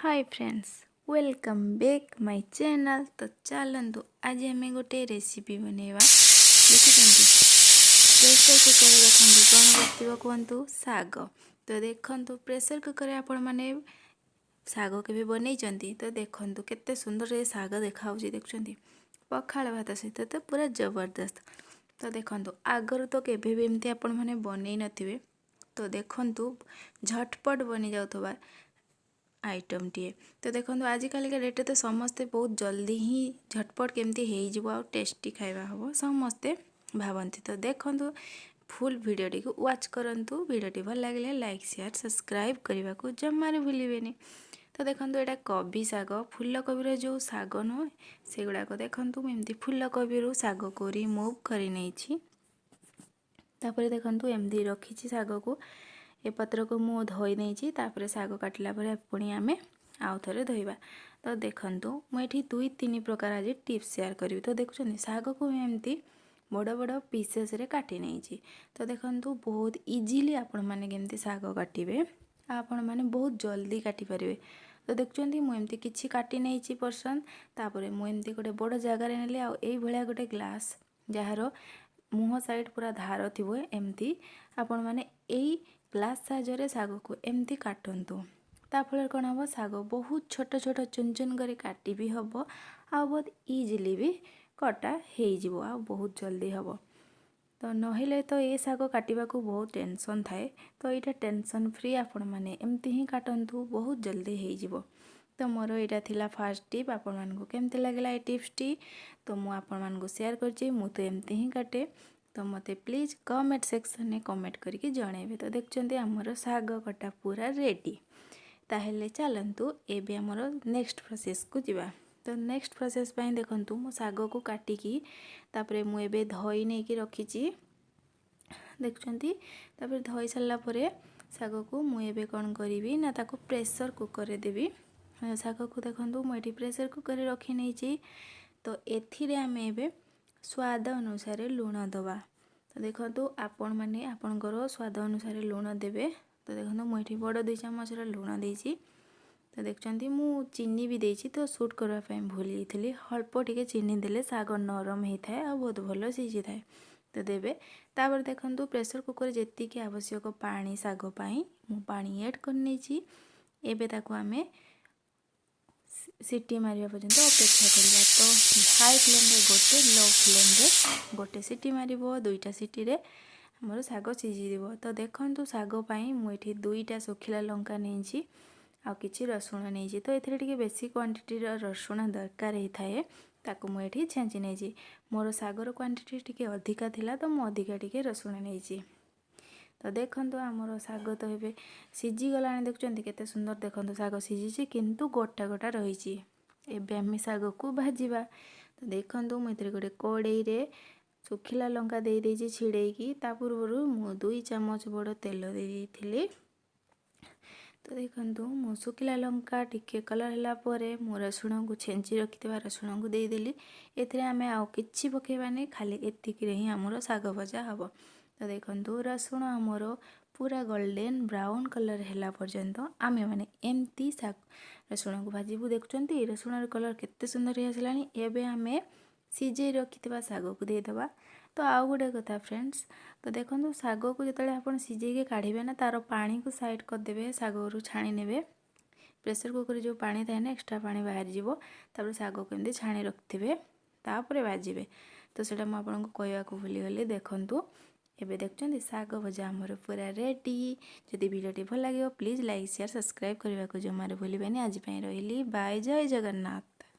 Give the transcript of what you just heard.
Hi friends, welcome back my channel. तो चलतु आज आम गोटे रेसिपी बनैबा। देखुं प्रेसर कुकर देखो कौन कहतु साग। तो देखु प्रेसर कुकर आपण मैंने साग के बन तो देखु केते सुंदर ये साग देखा देखुं पखाल भात सहित तो पूरा जबरदस्त। तो देखु आगर तो केवे भी एमती आपण मैंने बनई नथिबे। तो देखु झटपट बनी जाउथबा आइटम टीए। तो देखो आजिकल डेट तो समस्ते बहुत जल्दी ही झटपट केमती हो टेस्टी खाଇବା हम समस्ते भावती। तो देखो फुल वीडियोटी को वाच करंतु। वीडियोटी भल लगे लाइक शेयर सब्सक्राइब करने को जमारे भूलें। तो देखो यहाँ कबी साग फुल कोबीर जो साग नुह से गुड़ाक देखूँ एमती फुल कोबी साग को रिमूव कर नहीं। देखो एमती रखी साग को ए पत्र को मु धोई नहीं। साग काटिला पुणी आम आउ थे धोइबा। तो देखु मुझे 2-3 प्रकार आज टिप्स शेयर करी। तो देखुं साग को एमती बड़ बड़ पीसेस रे काटी नहीं। तो देखु बहुत इजीली आपण मैंने केमती साग काटे आपण मैंने बहुत जल्दी काटी पारे। तो देखुं मुझे किसी काटी नहीं पर्सन तापर मुझे गोटे बड़ जगार नेली आई भाया गोटे ग्लास जार मुह साइड पूरा धार थी एमती आपण मैंने यही ग्लास साहाय्य साग को एमती काटतु। ताफल कौन हम साग बहुत छोट छोट चुन चुन कर काटी भी हम आ बहुत इजिली भी कटा हो बहुत जल्दी हम। तो नहले तो ये साग काटा को बहुत टेंशन थाए। तो यहाँ टेंशन फ्री आपण मैंने एमती ही काटतु बहुत जल्दी हो। तो मोर यहाँ थिला फास्ट टिप आपण मानकु केमती लागला ये टिप्स टी। तो मु आपण मानकु शेयर करछि मु तो एमती ही काटे। तो मते प्लीज कमेंट सेक्शन में कमेंट करके जनइबे। तो देखुं आमर साग कटा पूरा रेडी। ताहेले चलतु एबे आमर नेक्स्ट प्रोसेस को जीवा। तो नेक्स्ट प्रोसेस पाई देखंतु मो साग को काटिकी तापरे मु एबे धोई नहीं कि रखीची। देखुंती तापरे धोई सारा परे साग को मु एबे कौन करी ना ताको प्रेशर कुकर रे देवी। साग को देखंतु मु एठी प्रेशर कुकर रे रखी नहीं। तो एथिरे आम एबे स्वाद अनुसार लुण दबा। तो देखो आपण मैंने आपणकर स्वाद अनुसार लुण देवे। तो देखो मुझे बड़ 2 चामच लुण देती। तो देखुं मु चीनी भी देती। तो सुट करने भूली थी अल्प टे चीनी देले साग नरम होता है और बहुत भल सीझी थाए। तो देवे तापर देखो प्रेशर कुकर जी आवश्यक पानी साग पाई मु पानी ऐड करनी। एबे ताको आमे सीटी मारिया पर्यंत अपेक्षा करवा। तो हाई फ्लेम रे गोटे लो फ्लेम रे गोटे सीटी मारिबो 2टा सीटी रे हमर साग सीझीब। तो देखु साग पाई मुझे 2टा सुखिला लंका नहीं आ किछि रसुण नहीं। तो ये बेसी क्वांटिटी रसुण दरकार होता है ताकू मुझे छेंची नहीं। मोर सागर क्वांटिटी टिके अधिका थिला तो मु अधिका टिके रसुण नहीं। तो देखो आमर साग तो ये सीझी गला। देखुं केते सुंदर देखो साग सीझी किंतु गोटा गोटा रही। एबे आम साग को भाजिबा। तो देखो मुझे गोटे कड़ई रे सुखिला लंका दे देजी छिड़ेकी ता पूर्व मु 2 चामच बड़ तेल दे। तो देखो मु सुखिला लंका टिके कलर होला परे मु रसुण को छेंची रखि रसुण को देदेली। एथिरे आमे आउ किछि पकेबानी खाली एतिकी रे ही हमर साग भजा हबो। तो देखो रसुण हमर पूरा गोल्डन ब्राउन कलर हैला पर्यंत आमे माने एमती साग रसुण को भाजीबू। देखुंती रसुण कलर केते सुंदर हो आसलानी। एबे आमे सीझे रखि साग को देदेबा। तो आउ गोटे कथा फ्रेंड्स। तो देखो साग को जो आप सीझे काढ़े ना तार पानी को साइड करदे साग रू छाणी ने। प्रेशर कुकर जो पानी थाए ना एक्स्ट्रा पानी बाहर जापर साग को एमती छाणी रखिथे तापर भाजबे। तो सेटा मुझे कहवा भूलीगली। देखु एबे देखुं साग भजा आमर पूरा रेडी। जदि वीडियोटी भल लगे प्लीज लाइक शेयर सब्सक्राइब करने को जमारे भूलें। आज रही बाय जय जगन्नाथ।